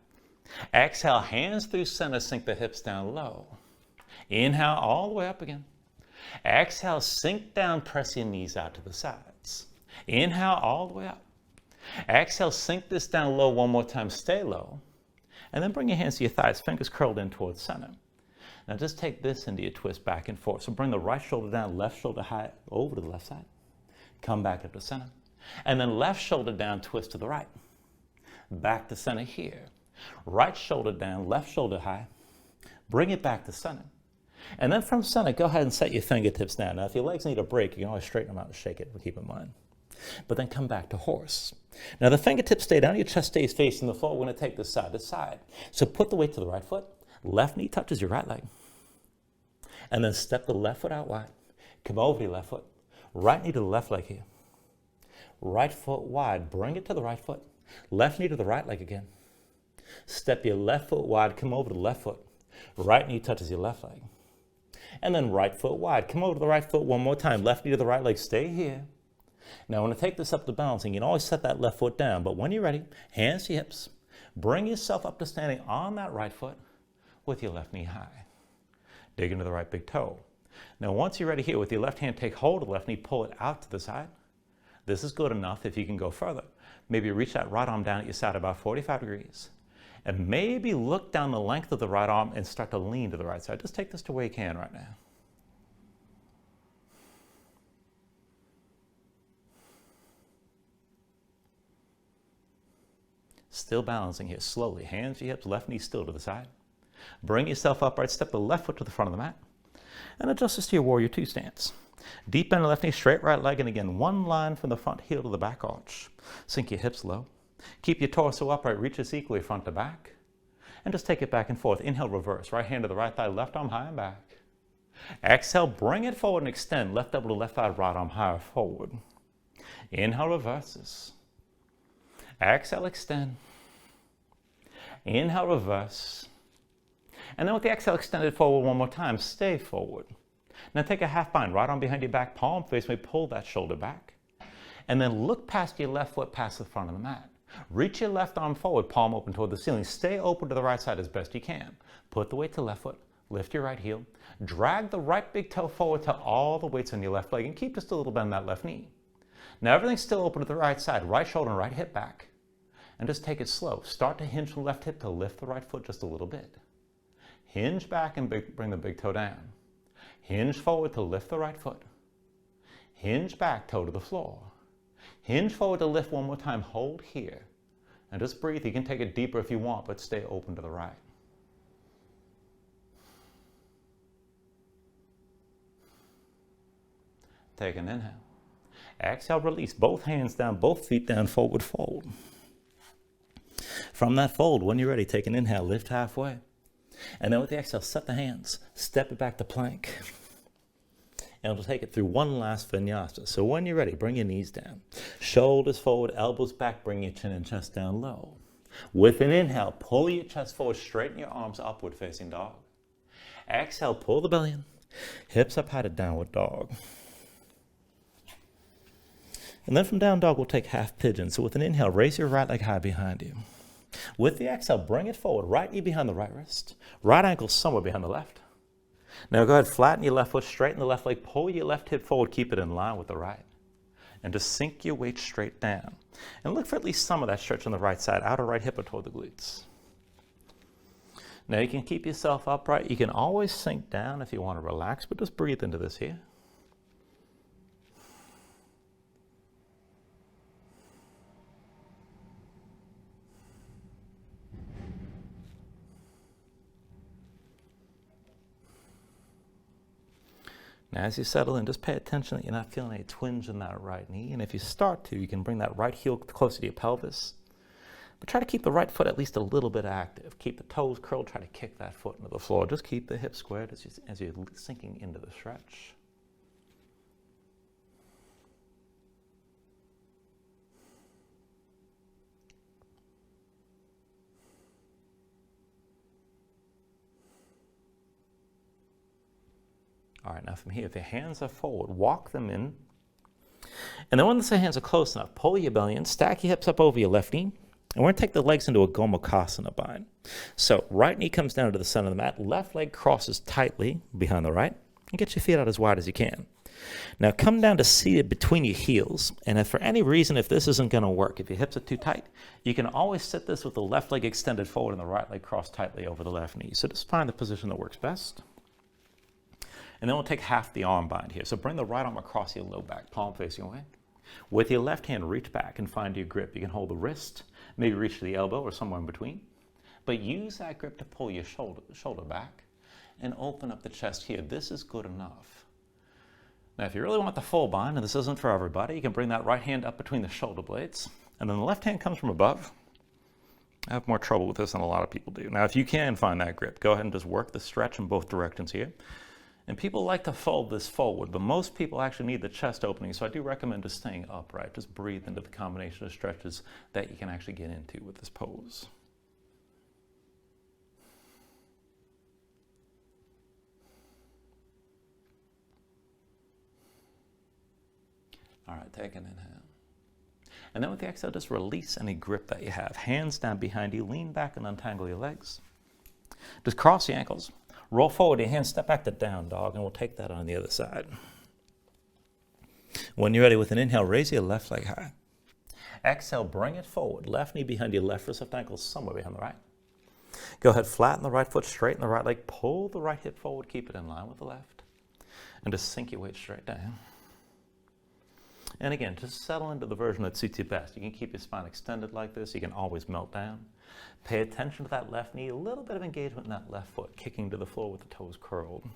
Exhale, hands through center, sink the hips down low. Inhale, all the way up again. Exhale, sink down, press your knees out to the sides. Inhale, all the way up. Exhale, sink this down low one more time, stay low. And then bring your hands to your thighs, fingers curled in towards center. Now just take this into your twist back and forth. So bring the right shoulder down, left shoulder high over to the left side. Come back up to center. And then left shoulder down, twist to the right. Back to center here. Right shoulder down, left shoulder high. Bring it back to center. And then from center, go ahead and set your fingertips down. Now if your legs need a break, you can always straighten them out and shake it, keep in mind. But then come back to horse. Now the fingertips stay down, your chest stays facing the floor. We're going to take this side to side. So put the weight to the right foot. Left knee touches your right leg. And then step the left foot out wide. Come over to your left foot. Right knee to the left leg here. Right foot wide. Bring it to the right foot. Left knee to the right leg again. Step your left foot wide. Come over to the left foot. Right knee touches your left leg. And then right foot wide. Come over to the right foot one more time. Left knee to the right leg. Stay here. Now, when I take this up to balancing, you can always set that left foot down. But when you're ready, hands to your hips. Bring yourself up to standing on that right foot with your left knee high. Dig into the right big toe. Now, once you're ready here, with your left hand, take hold of the left knee, pull it out to the side. This is good enough if you can go further. Maybe reach that right arm down at your side about 45 degrees. And maybe look down the length of the right arm and start to lean to the right side. Just take this to where you can right now. Still balancing here, slowly. Hands to your hips, left knee still to the side. Bring yourself upright, step the left foot to the front of the mat, and adjust this to your Warrior Two stance. Deep bend the left knee, straight right leg, and again, one line from the front heel to the back arch. Sink your hips low. Keep your torso upright, reach this equally front to back, and just take it back and forth. Inhale, reverse. Right hand to the right thigh, left arm high and back. Exhale, bring it forward and extend. Left elbow to left thigh, right arm higher forward. Inhale, reverses. Exhale, extend. Inhale, reverse. And then with the exhale, extend it forward one more time. Stay forward. Now take a half bind, right arm behind your back, palm face, may pull that shoulder back. And then look past your left foot, past the front of the mat. Reach your left arm forward, palm open toward the ceiling. Stay open to the right side as best you can. Put the weight to left foot, lift your right heel. Drag the right big toe forward till all the weight's on your left leg and keep just a little bend in that left knee. Now everything's still open to the right side, right shoulder and right hip back. And just take it slow. Start to hinge from the left hip to lift the right foot just a little bit. Hinge back and bring the big toe down. Hinge forward to lift the right foot. Hinge back, toe to the floor. Hinge forward to lift one more time. Hold here. And just breathe. You can take it deeper if you want, but stay open to the right. Take an inhale. Exhale, release. Both hands down, both feet down, forward fold. From that fold, when you're ready, take an inhale, lift halfway. And then with the exhale, set the hands, step it back to plank. And we'll take it through one last vinyasa. So when you're ready, bring your knees down. Shoulders forward, elbows back, bring your chin and chest down low. With an inhale, pull your chest forward, straighten your arms upward facing dog. Exhale, pull the belly in. Hips up high to downward dog. And then from down dog, we'll take half pigeon. So with an inhale, raise your right leg high behind you. With the exhale, bring it forward. Right knee behind the right wrist. Right ankle somewhere behind the left. Now go ahead, flatten your left foot, straighten the left leg, pull your left hip forward, keep it in line with the right. And just sink your weight straight down. And look for at least some of that stretch on the right side, outer right hip or toward the glutes. Now you can keep yourself upright. You can always sink down if you want to relax, but just breathe into this here. Now, as you settle in, just pay attention that you're not feeling a twinge in that right knee. And if you start to, you can bring that right heel closer to your pelvis. But try to keep the right foot at least a little bit active. Keep the toes curled. Try to kick that foot into the floor. Just keep the hips squared as you're sinking into the stretch. All right, now from here, if your hands are forward, walk them in. And then once the hands are close enough, pull your belly in, stack your hips up over your left knee. And we're going to take the legs into a Gomukhasana bind. So right knee comes down to the center of the mat, left leg crosses tightly behind the right, and get your feet out as wide as you can. Now come down to seated between your heels. And if for any reason, if this isn't going to work, if your hips are too tight, you can always sit this with the left leg extended forward and the right leg crossed tightly over the left knee. So just find the position that works best. And then we'll take half the arm bind here. So bring the right arm across your low back, palm facing away. With your left hand, reach back and find your grip. You can hold the wrist, maybe reach to the elbow or somewhere in between. But use that grip to pull your shoulder back and open up the chest here. This is good enough. Now, if you really want the full bind, and this isn't for everybody, you can bring that right hand up between the shoulder blades. And then the left hand comes from above. I have more trouble with this than a lot of people do. Now, if you can find that grip, go ahead and just work the stretch in both directions here. And people like to fold this forward, but most people actually need the chest opening, so I do recommend just staying upright. Just breathe into the combination of stretches that you can actually get into with this pose. All right, take an inhale. And then with the exhale, just release any grip that you have. Hands down behind you, lean back and untangle your legs. Just cross the ankles. Roll forward your hands, step back to down dog, and we'll take that on the other side. When you're ready with an inhale, raise your left leg high. Exhale, bring it forward. Left knee behind your left wrist, left ankle somewhere behind the right. Go ahead, flatten the right foot, straighten the right leg, pull the right hip forward, keep it in line with the left. And just sink your weight straight down. And again, just settle into the version that suits you best. You can keep your spine extended like this. You can always melt down. Pay attention to that left knee, a little bit of engagement in that left foot, kicking to the floor with the toes curled.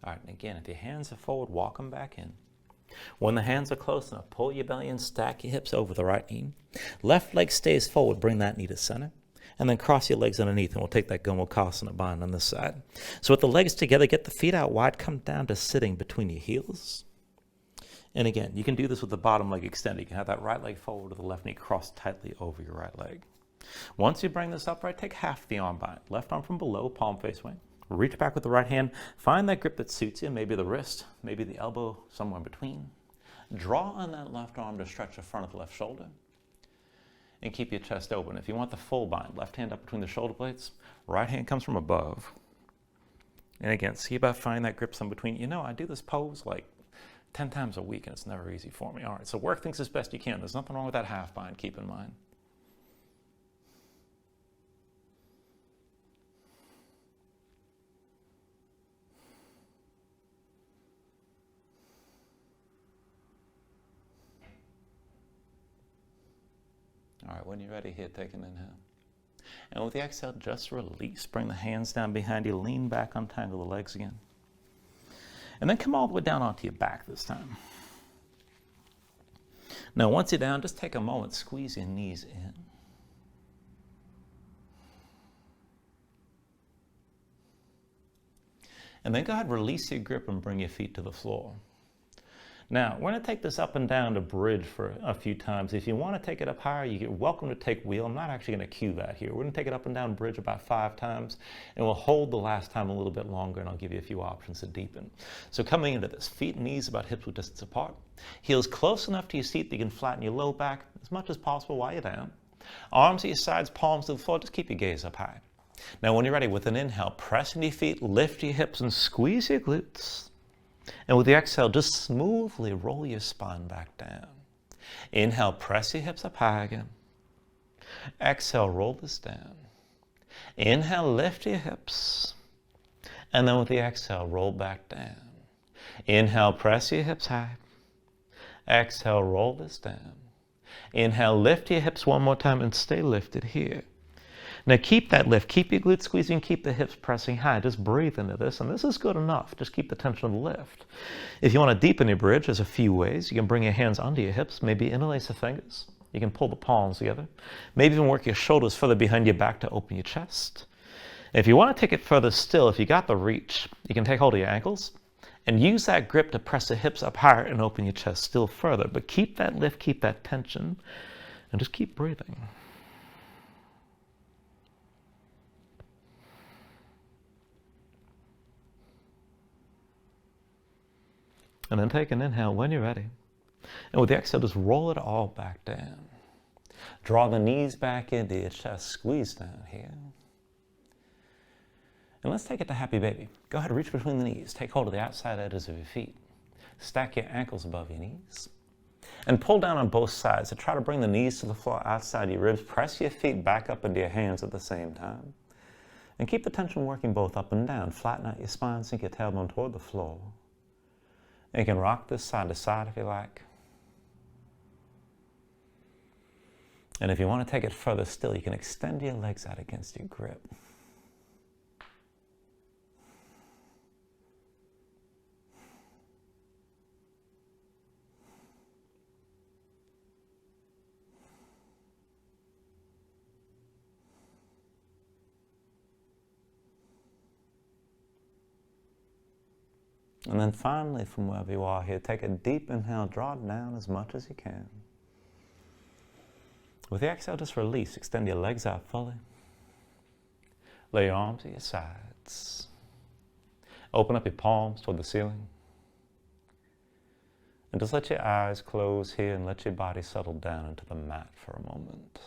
All right, and again, if your hands are forward, walk them back in. When the hands are close enough, pull your belly and stack your hips over the right knee. Left leg stays forward, bring that knee to center. And then cross your legs underneath, and we'll take that Gomukhasana bind on this side. So with the legs together, get the feet out wide, come down to sitting between your heels. And again, you can do this with the bottom leg extended. You can have that right leg forward with the left knee crossed tightly over your right leg. Once you bring this upright, take half the arm bind. Left arm from below, palm face way. Reach back with the right hand. Find that grip that suits you, maybe the wrist, maybe the elbow, somewhere in between. Draw on that left arm to stretch the front of the left shoulder. And keep your chest open. If you want the full bind, left hand up between the shoulder blades, right hand comes from above. And again, see about finding that grip in between. You know, I do this pose like 10 times a week, and it's never easy for me. All right, so work things as best you can. There's nothing wrong with that half bind, keep in mind. All right, when you're ready here, take an inhale. And with the exhale, just release. Bring the hands down behind you. Lean back, untangle the legs again. And then come all the way down onto your back this time. Now, once you're down, just take a moment. Squeeze your knees in. And then go ahead, release your grip and bring your feet to the floor. Now, we're going to take this up and down to bridge for a few times. If you want to take it up higher, you're welcome to take wheel. I'm not actually going to cue that here. We're going to take it up and down bridge about 5 times, and we'll hold the last time a little bit longer, and I'll give you a few options to deepen. So coming into this, feet and knees about hips width distance apart. Heels close enough to your seat that you can flatten your low back as much as possible while you're down. Arms at your sides, palms to the floor. Just keep your gaze up high. Now, when you're ready, with an inhale, press into your feet, lift your hips, and squeeze your glutes. And with the exhale, just smoothly roll your spine back down. Inhale, press your hips up high again. Exhale, roll this down. Inhale, lift your hips. And then with the exhale, roll back down. Inhale, press your hips high. Exhale, roll this down. Inhale, lift your hips one more time and stay lifted here. Now keep that lift, keep your glutes squeezing, keep the hips pressing high. Just breathe into this, and this is good enough. Just keep the tension of the lift. If you want to deepen your bridge, there's a few ways. You can bring your hands under your hips, maybe interlace the fingers. You can pull the palms together. Maybe even work your shoulders further behind your back to open your chest. If you want to take it further still, if you got the reach, you can take hold of your ankles and use that grip to press the hips up higher and open your chest still further. But keep that lift, keep that tension, and just keep breathing. And then take an inhale when you're ready. And with the exhale, just roll it all back down. Draw the knees back into your chest, squeeze down here. And let's take it to happy baby. Go ahead, reach between the knees. Take hold of the outside edges of your feet. Stack your ankles above your knees. And pull down on both sides. So try to bring the knees to the floor outside your ribs. Press your feet back up into your hands at the same time. And keep the tension working both up and down. Flatten out your spine, sink your tailbone toward the floor. And you can rock this side to side if you like. And if you want to take it further still, you can extend your legs out against your grip. And then finally, from wherever you are here, take a deep inhale, draw it down as much as you can. With the exhale, just release. Extend your legs out fully. Lay your arms at your sides. Open up your palms toward the ceiling. And just let your eyes close here and let your body settle down into the mat for a moment.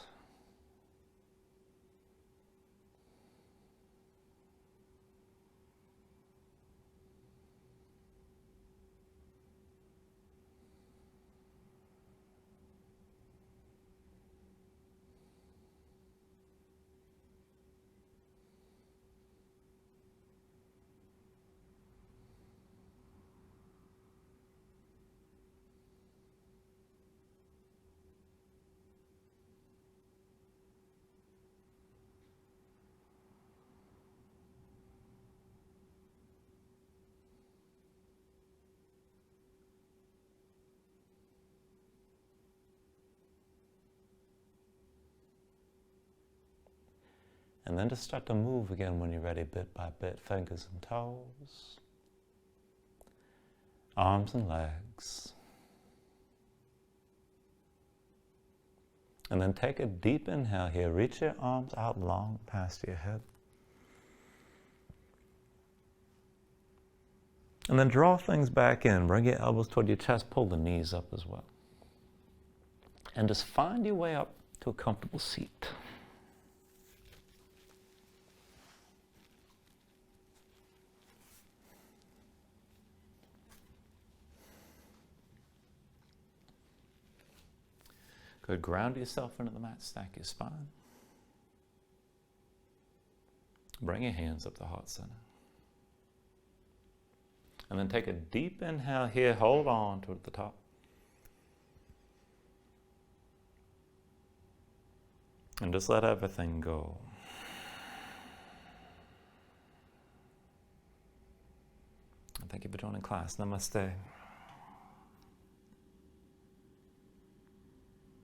And then just start to move again when you're ready, bit by bit, fingers and toes, arms and legs. And then take a deep inhale here. Reach your arms out long past your head. And then draw things back in. Bring your elbows toward your chest. Pull the knees up as well. And just find your way up to a comfortable seat. Good. Ground yourself into the mat. Stack your spine. Bring your hands up to heart center. And then take a deep inhale here. Hold on to it at the top. And just let everything go. Thank you for joining class. Namaste.